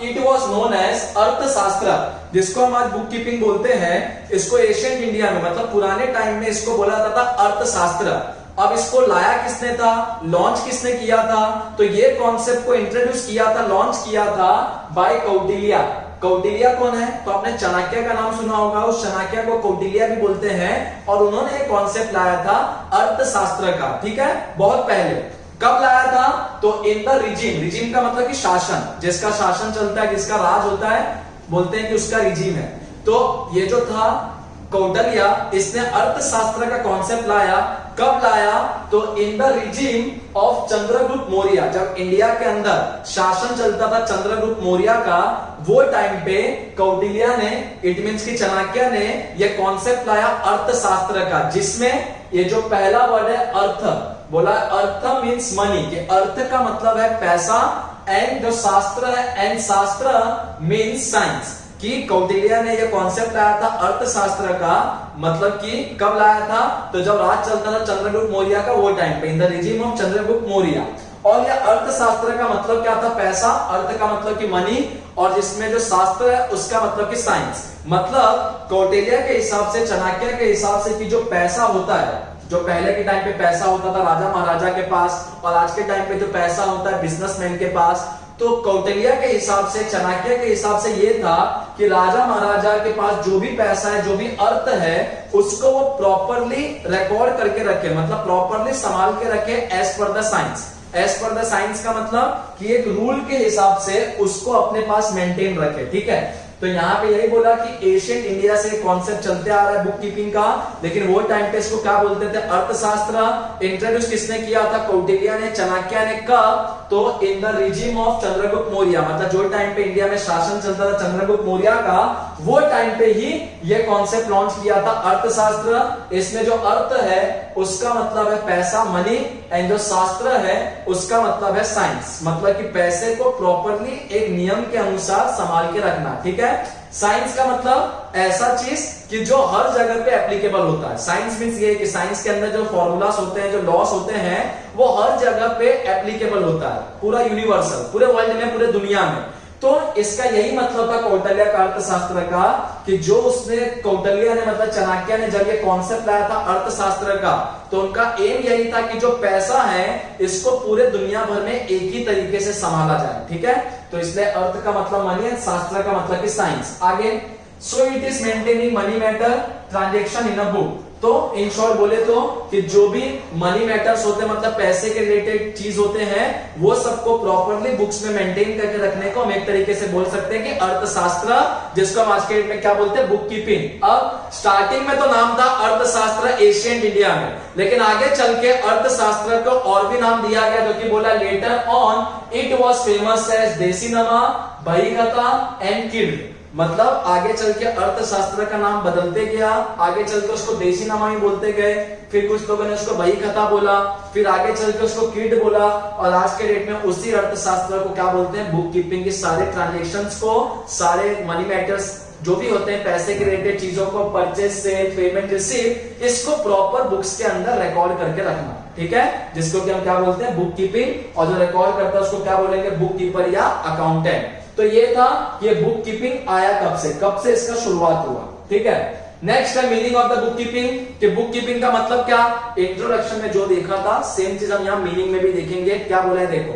it was known as Arthashastra, जिसको हम आज बुक कीपिंग बोलते हैं, इसको एशियंट इंडिया में मतलब पुराने टाइम में इसको बोला जाता था अर्थशास्त्र। अब इसको लाया किसने था, लॉन्च किसने किया था, तो ये कॉन्सेप्ट को इंट्रोड्यूस किया था, लॉन्च किया था बाय कौटिल्य। कौटिल्य कौन है, तो आपने चाणक्य का नाम सुना होगा, उस चाणक्य को कौटिल्य भी बोलते हैं, और उन्होंने एक कॉन्सेप्ट लाया था अर्थशास्त्र का। ठीक है, बहुत पहले। कब लाया था, तो इन द रिजीम, रिजीम का मतलब कि शासन, जिसका शासन चलता है, जिसका राज होता है, बोलते हैं कि उसका रिजीम है। तो ये जो था कौटिल्य, इसने अर्थशास्त्र का कॉन्सेप्ट लाया। कब लाया, तो in the regime of Chandragupta Maurya, जब इंडिया के अंदर शासन चलता था चंद्रगुप्त मौर्य का, वो टाइम पे कौटिल्य ने, इट मींस कि चाणक्य ने, ये कॉन्सेप्ट लाया अर्थशास्त्र का, जिसमें ये जो पहला वर्ड है अर्थ, बोला अर्थ मीन्स मनी, कि अर्थ का मतलब है पैसा, एंड जो शास्त्र है, एंड शास्त्र मीन्स साइंस, कि कौटिल्य ने ये कॉन्सेप्ट लाया था अर्थशास्त्र का, मतलब कि कब लाया था, तो जब राज चलता था चंद्रगुप्त मौर्य का, वो टाइम पे, in the regime of Chandragupta Maurya. और ये अर्थशास्त्र का मतलब क्या था, पैसा, अर्थ का मतलब कि मनी, और जिसमें जो शास्त्र है उसका मतलब कि साइंस। मतलब कौटिल्य के हिसाब से, चाणक्य के हिसाब से, कि जो पैसा होता है, जो पहले के टाइम पे पैसा होता था राजा महाराजा के पास, और आज के टाइम पे जो पैसा होता है बिजनेसमैन के पास, तो कौटिल्य के हिसाब से, चाणक्य के हिसाब से ये था कि राजा महाराजा के पास जो भी पैसा है, जो भी अर्थ है, उसको वो प्रॉपरली रिकॉर्ड करके रखे, मतलब प्रॉपरली संभाल के रखे as per the science. As per the science का मतलब कि एक रूल के हिसाब से उसको अपने पास मेंटेन रखे। ठीक है, तो यहाँ पे यही बोला कि एशियंट इंडिया से कॉन्सेप्ट चलते आ रहा है बुक कीपिंग का, लेकिन वो टाइम पे इसको क्या बोलते थे, अर्थशास्त्र। इंट्रोड्यूस किसने किया था, कौटिल्य ने, चाणक्य ने। कब, तो in the regime of Chandragupta Maurya, मतलब जो टाइम पे इंडिया में शासन चलता था चंद्रगुप्त मौर्य का, वो टाइम पे ही ये कॉन्सेप्ट लॉन्च किया था अर्थशास्त्र। इसमें जो अर्थ है उसका मतलब है पैसा, मनी, एंड जो शास्त्र है उसका मतलब है साइंस, मतलब कि पैसे को प्रॉपरली एक नियम के अनुसार संभाल के रखना। ठीक है, साइंस का मतलब ऐसा चीज कि जो हर जगह पे एप्लीकेबल होता है। साइंस मींस ये कि साइंस के अंदर जो फॉर्मूलास होते हैं, जो लॉस होते हैं, वो हर जगह पे एप्लीकेबल होता है, पूरा यूनिवर्सल, पूरे वर्ल्ड में, पूरे दुनिया में। तो इसका यही मतलब था कौटिल्य का अर्थशास्त्र का, कि जो उसने, कौटिल्य ने मतलब चाणक्य ने जब ये कॉन्सेप्ट लाया था अर्थशास्त्र का, तो उनका एम यही था कि जो पैसा है इसको पूरे दुनिया भर में एक ही तरीके से संभाला जाए। ठीक है, तो इसलिए अर्थ का मतलब मनी है, शास्त्र का मतलब कि साइंस। आगे, so it is maintaining money matter transaction in a book. तो इन शॉर्ट बोले तो कि जो भी मनी मैटर्स होते हैं, मतलब पैसे के रिलेटेड चीज होते हैं, वो सबको प्रॉपरली बुक्स में मेंटेन करके रखने को हम एक तरीके से बोल सकते हैं कि अर्थशास्त्र, जिसको हम आज के डेट में क्या बोलते हैं, बुक कीपिंग। अब स्टार्टिंग में तो नाम था अर्थशास्त्र एशियंट इंडिया में, लेकिन आगे चल के अर्थशास्त्र को और भी नाम दिया गया, जो कि बोला letter on it was famous as देसीनमा, बहीखाता एंड किड। मतलब आगे चल के अर्थशास्त्र का नाम बदलते गया, आगे चल के उसको देसी नामा ही बोलते गए, फिर कुछ लोगों ने उसको बहीखाता बोला, फिर आगे चल के उसको किड बोला, और आज के डेट में उसी अर्थशास्त्र को क्या बोलते हैं, बुक कीपिंग। के सारे ट्रांजेक्शंस को, सारे मनी मैटर्स जो भी होते हैं, पैसे के रिलेटेड चीजों को, परचेज, सेल, पेमेंट, रिसीव, इसको प्रॉपर बुक्स के अंदर रिकॉर्ड करके रखना। ठीक है, जिसको कि हम क्या बोलते हैं, बुक कीपिंग। और जो रिकॉर्ड करता है उसको क्या बोलेंगे, बुक कीपर या अकाउंटेंट। तो ये था कि ये बुक कीपिंग आया कब से इसका शुरुआत हुआ। ठीक है, नेक्स्ट है meaning of the book keeping, कि बुक कीपिंग का मतलब क्या। इंट्रोडक्शन में जो देखा था सेम चीज हम यहाँ मीनिंग में भी देखेंगे। क्या बोला है, देखो,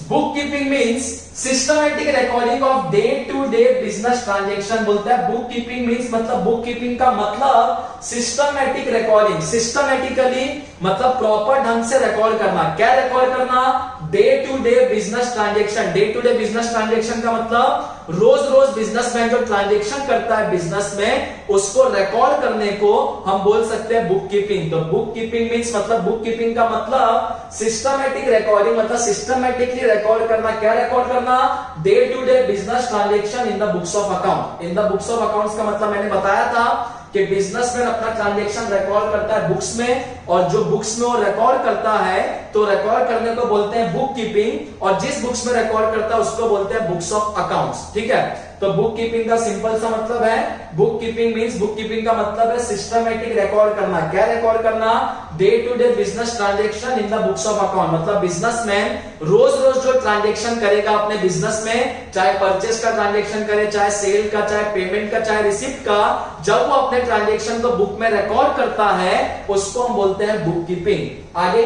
bookkeeping means systematic recording of day to day business transaction बोलता है। बुक कीपिंग मीन्स मतलब बुक कीपिंग का मतलब सिस्टमैटिक रिकॉर्डिंग, सिस्टमैटिकली मतलब प्रॉपर ढंग से रिकॉर्ड करना। क्या रिकॉर्ड करना? Day to day business transaction. Day to day business transaction का मतलब रोज रोज बिजनेसमैन जो ट्रांजेक्शन करता है बिजनेस में, उसको रिकॉर्ड करने को हम बोल सकते हैं बुक कीपिंग। तो बुक कीपिंग मीन्स मतलब बुक कीपिंग का मतलब सिस्टमैटिक रिकॉर्डिंग, मतलब सिस्टमैटिकली रिकॉर्ड करना। क्या रिकॉर्ड करना? Day to day business transaction in the books of account. In the books of accounts का मतलब मैंने बताया था कि बिजनेसमैन अपना ट्रांजैक्शन रिकॉर्ड करता है बुक्स में, और जो बुक्स में वो रिकॉर्ड करता है तो रिकॉर्ड करने को बोलते हैं बुक कीपिंग, और जिस बुक्स में रिकॉर्ड करता है उसको बोलते हैं बुक्स ऑफ अकाउंट्स। ठीक है, तो बुक कीपिंग का सिंपल सा मतलब है, bookkeeping means bookkeeping का मतलब है सिस्टमैटिक रिकॉर्ड करना। क्या रिकॉर्ड करना? Day to day business transaction in the books of account. मतलब बिजनेसमैन रोज रोज जो ट्रांजैक्शन करेगा अपने बिजनेस में, चाहे परचेस का ट्रांजैक्शन करे, चाहे सेल का, चाहे पेमेंट का, चाहे रिसिप्ट का, जब वो अपने ट्रांजैक्शन को बुक में रिकॉर्ड करता है उसको हम बोलते हैं बुक कीपिंग। आगे,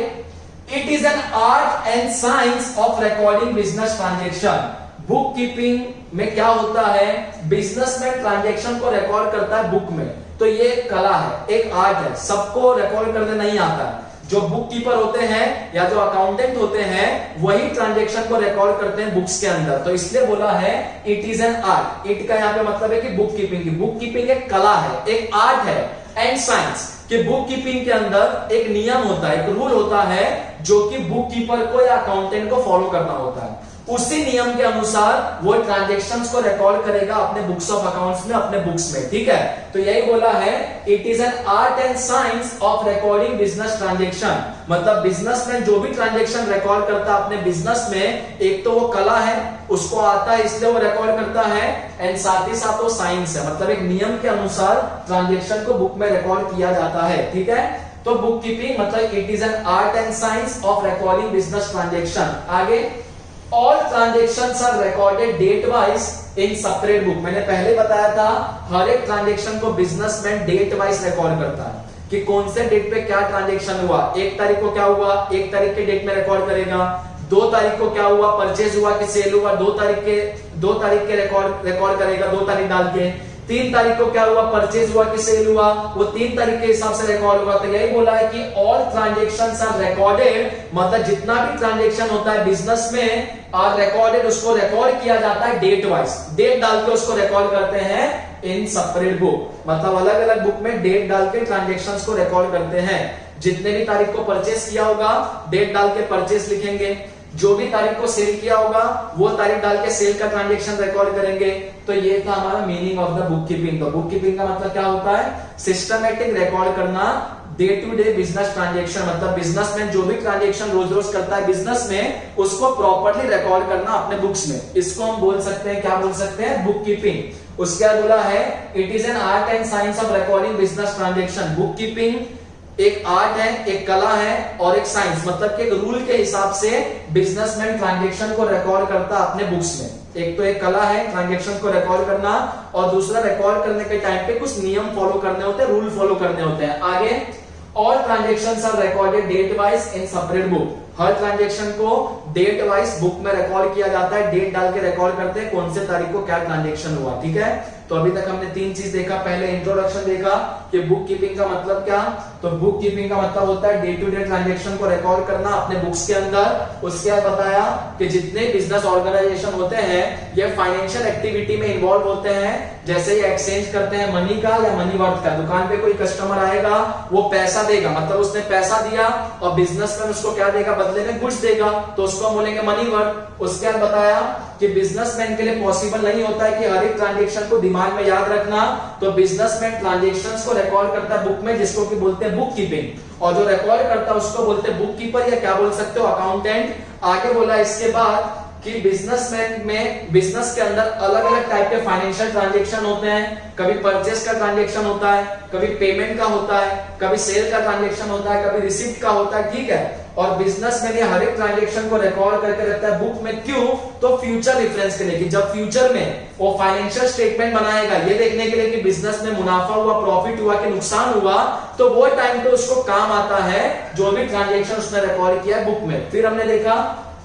it is an art and science of recording business transaction. Book keeping में क्या होता है? बिजनेसमैन ट्रांजैक्शन को रिकॉर्ड करता है बुक में, तो ये एक कला है, एक आर्ट है, सबको रिकॉर्ड करने नहीं आता है। जो बुक कीपर होते हैं या जो अकाउंटेंट होते हैं वही ट्रांजैक्शन को रिकॉर्ड करते हैं बुक्स के अंदर, तो इसलिए बोला है it is an art. It का यहाँ पे मतलब है कि बुक कीपिंग की, बुक कीपिंग एक कला है, एक आर्ट है, एंड साइंस कि बुक कीपिंग के अंदर एक नियम होता है, एक रूल होता है जो कि बुक कीपर को या अकाउंटेंट को फॉलो करना होता है। उसी नियम के अनुसार वो ट्रांजैक्शंस को रिकॉर्ड करेगा अपने बुक्स ऑफ अकाउंट्स में, अपने बुक्स में। ठीक है, तो यही बोला है it is an art and science of recording business transaction. मतलब बिजनेसमैन जो भी ट्रांजैक्शन रिकॉर्ड करता है अपने बिजनेस में, एक तो वो कला है, उसको आता है इसलिए वो रिकॉर्ड करता है, एंड साथ ही साथ वो साइंस है, मतलब एक नियम के अनुसार ट्रांजैक्शन को बुक में रिकॉर्ड किया जाता है। ठीक है, तो बुक कीपिंग मतलब it is an art and science of recording business transaction. आगे, all transactions are recorded date wise in separate book। मैंने पहले बताया था हर एक ट्रांजैक्शन को बिजनेसमैन डेट वाइज रिकॉर्ड करता है कि कौन से डेट पे क्या ट्रांजैक्शन हुआ। 1 तारीख को क्या हुआ, 1 तारीख के डेट में रिकॉर्ड करेगा। 2 तारीख को क्या हुआ, परचेज हुआ कि सेल हुआ, 2 तारीख के रिकॉर्ड करेगा 2 तारीख डाल के। 3 तारीख को क्या हुआ, परचेज हुआ कि सेल हुआ, वो 3 तारीख के हिसाब से रिकॉर्ड होगा। तो यही बोला है कि ऑल ट्रांजैक्शंस आर रिकॉर्डेड, मतलब जितना भी ट्रांजैक्शन होता है बिजनेस में आर रिकॉर्डेड, उसको रिकॉर्ड किया जाता है डेट वाइज। डेट डाल के उसको रिकॉर्ड करते हैं इन सेपरेट बुक, मतलब अलग अलग बुक में डेट डाल के ट्रांजैक्शंस को रिकॉर्ड करते हैं। जितने भी तारीख को परचेस किया होगा डेट डाल के परचेस लिखेंगे, जो भी तारीख को सेल किया होगा वो तारीख डाल के सेल का ट्रांजैक्शन रिकॉर्ड करेंगे। तो ये था हमारा meaning of the bookkeeping. तो बुक कीपिंग का मतलब क्या होता है? सिस्टमैटिक रिकॉर्ड करना day to day business transaction, मतलब बिजनेसमैन जो भी ट्रांजैक्शन रोज रोज करता है बिजनेस में उसको प्रॉपर्ली रिकॉर्ड करना अपने बुक्स में, इसको हम बोल सकते हैं, क्या बोल सकते हैं? Book keeping. उसके बाद बोला है it is an art and science of recording business transaction. Book keeping एक आर्ट है, एक कला है और एक साइंस, मतलब कि एक रूल के हिसाब से बिजनेसमैन ट्रांजैक्शन को रिकॉर्ड करता है अपने बुक्स में। एक तो एक कला है ट्रांजैक्शन को रिकॉर्ड करना, और दूसरा रिकॉर्ड करने के टाइम पे कुछ नियम फॉलो करने होते हैं, रूल फॉलो करने होते हैं। आगे, all transactions are recorded date wise in separate book. हर ट्रांजैक्शन को डेट वाइज बुक में रिकॉर्ड किया जाता है, डेट डाल के रिकॉर्ड करते हैं कौन से तारीख को क्या ट्रांजैक्शन हुआ। ठीक है, तो अभी तक हमने 3 चीज देखा। पहले इंट्रोडक्शन देखा कि बुक कीपिंग का मतलब क्या, तो बुक कीपिंग का मतलब होता है डे टू डे ट्रांजैक्शन को रिकॉर्ड करना अपने बुक्स के अंदर। उसके बाद बताया कि जितने बिजनेस ऑर्गेनाइजेशन होते हैं ये फाइनेंशियल एक्टिविटी में इन्वॉल्व होते हैं, जैसे ये एक्सचेंज करते हैं मनी का या मनी वर्थ का। दुकान पे कोई कस्टमर आएगा वो पैसा देगा, मतलब उसने पैसा दिया और बिजनेसमैन उसको क्या देगा, बदले में गुड्स देगा, तो उसको हम बोलेंगे मनी वर्थ। उसके बाद बताया कि बिजनेसमैन के लिए पॉसिबल नहीं होता है कि हर एक ट्रांजैक्शन को दिमाग में याद रखना, तो बिजनेसमैन ट्रांजैक्शंस को रिकॉर्ड करता है बुक में, जिसको कि बोलते हैं बुक कीपिंग, और जो रिकॉर्ड करता है उसको बोलते हैं बुक कीपर, या क्या बोल सकते हो, अकाउंटेंट। आगे बोला इसके बाद कि बिजनेसमैन में बिजनेस के अंदर अलग अलग टाइप के फाइनेंशियल ट्रांजैक्शन होते हैं। कभी परचेस का ट्रांजैक्शन होता है, कभी पेमेंट का होता है, कभी सेल का ट्रांजैक्शन होता है, कभी रिसिप्ट का होता है। ठीक है, और बिजनेसमैन ये हर एक ट्रांजैक्शन को रिकॉर्ड करके रखता है बुक में। क्यों? तो फ्यूचर रेफरेंस के लिए, कि जब फ्यूचर में वो फाइनेंशियल स्टेटमेंट बनाएगा ये देखने के लिए कि बिजनेस में मुनाफा हुआ, प्रॉफिट हुआ कि नुकसान हुआ, तो वो टाइम पे उसको काम आता है जो भी ट्रांजैक्शन उसने रिकॉर्ड किया है बुक में। फिर हमने देखा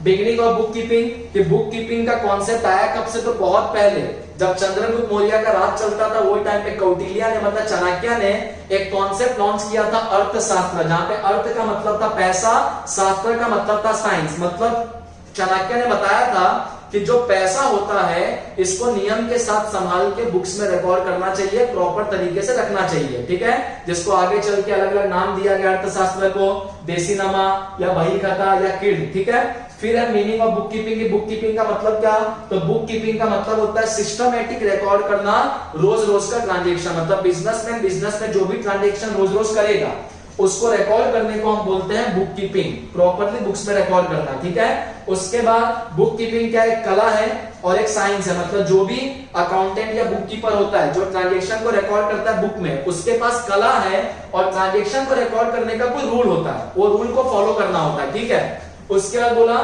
बिगिनिंग ऑफ बुक कीपिंग, कि बुक कीपिंग का कॉन्सेप्ट आया कब से, तो बहुत पहले जब चंद्रगुप्त मौर्य का राज चलता था, वो टाइम पे कौटिल्य ने मतलब चाणक्य ने एक कॉन्सेप्ट लॉन्च किया था अर्थशास्त्र, जहां पे अर्थ का मतलब था पैसा, शास्त्र का मतलब था साइंस। मतलब चाणक्य ने बताया था कि जो पैसा होता है इसको नियम के साथ संभाल के बुक्स में रिकॉर्ड करना चाहिए, प्रॉपर तरीके से रखना चाहिए, ठीक है, जिसको आगे चल के अलग अलग नाम दिया गया अर्थशास्त्र को, देसीनामा या बही खाता या किड, ठीक है। फिर है मीनिंग ऑफ बुक कीपिंग, की बुक कीपिंग का मतलब क्या, तो बुक कीपिंग का मतलब होता है सिस्टमेटिक रिकॉर्ड करना रोज रोज का ट्रांजेक्शन, मतलब बिजनेस में जो भी ट्रांजेक्शन रोज रोज करेगा उसको रिकॉर्ड करने को हम बोलते हैं बुक कीपिंग, प्रॉपर्ली बुक्स में रिकॉर्ड करना, ठीक है। उसके बाद बुक कीपिंग क्या एक कला है और एक साइंस है, मतलब जो भी अकाउंटेंट या बुक कीपर होता है जो ट्रांजेक्शन को रिकॉर्ड करता है बुक में, उसके पास कला है और ट्रांजेक्शन को रिकॉर्ड करने का कोई रूल होता है, वो रूल को फॉलो करना होता है, ठीक है। उसके बाद बोला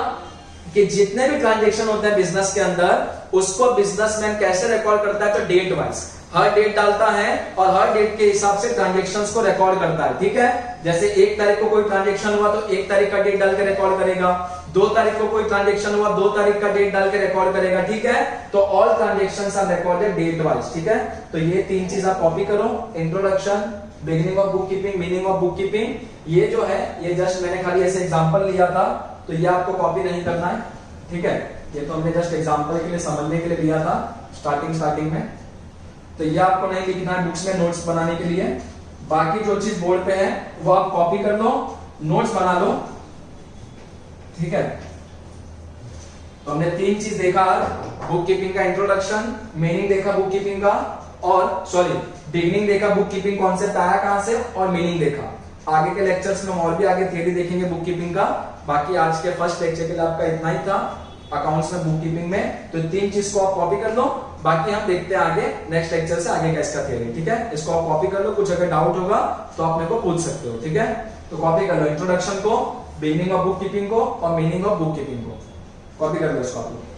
कि जितने भी ट्रांजेक्शन होते हैं बिजनेस के अंदर उसको बिजनेसमैन कैसे रिकॉर्ड करता है, तो डेट वाइज हर डेट डालता है और हर डेट के हिसाब से ट्रांजेक्शंस को रिकॉर्ड करता है, ठीक है। जैसे 1 तारीख को कोई ट्रांजेक्शन हुआ तो 1 तारीख का डेट डाल के रिकॉर्ड करेगा, 2 तारीख को कोई ट्रांजेक्शन हुआ 2 तारीख का डेट डाल के रिकॉर्ड करेगा, ठीक है। तो all transactions are recorded date wise, ठीक है। तो ये 3 चीज आप कॉपी करो, introduction, beginning of bookkeeping, meaning of bookkeeping. ये जो है ये जस्ट मैंने खाली ऐसे एग्जांपल लिया था, तो ये आपको कॉपी नहीं करना है, ठीक है। ये तो हमने जस्ट एग्जांपल के लिए समझने के लिए लिया था स्टार्टिंग में, तो ये आपको नहीं लिखना है बुक्स में नोट्स बनाने के लिए। बाकी जो चीज बोर्ड पे है वो आप कॉपी कर लो, नोट्स बना लो, ठीक है। तो हमने 3 चीज देखा, बुक कीपिंग का इंट्रोडक्शन, मीनिंग देखा बुक कीपिंग का, और सॉरी बिगिनिंग देखा बुक कीपिंग कॉन्सेप्ट आया कहां से, और मीनिंग देखा। आगे के लेक्चर्स में हम और भी आगे थियरी देखेंगे बुक कीपिंग का। बाकी आज के फर्स्ट लेक्चर के लिए आपका इतना ही था अकाउंट्स में, बुक कीपिंग में। तो 3 चीज को आप कॉपी कर लो, बाकी हम देखते हैं आगे नेक्स्ट लेक्चर से आगे का इसका थियरी, ठीक है। इसको आप कॉपी कर लो, कुछ अगर डाउट होगा तो आप मेरे को पूछ सकते हो, ठीक है। तो कॉपी कर लो इंट्रोडक्शन को, बिगिनिंग ऑफ बुक कीपिंग को और मीनिंग ऑफ बुक कीपिंग को, कॉपी कर लो इसको आप लोग।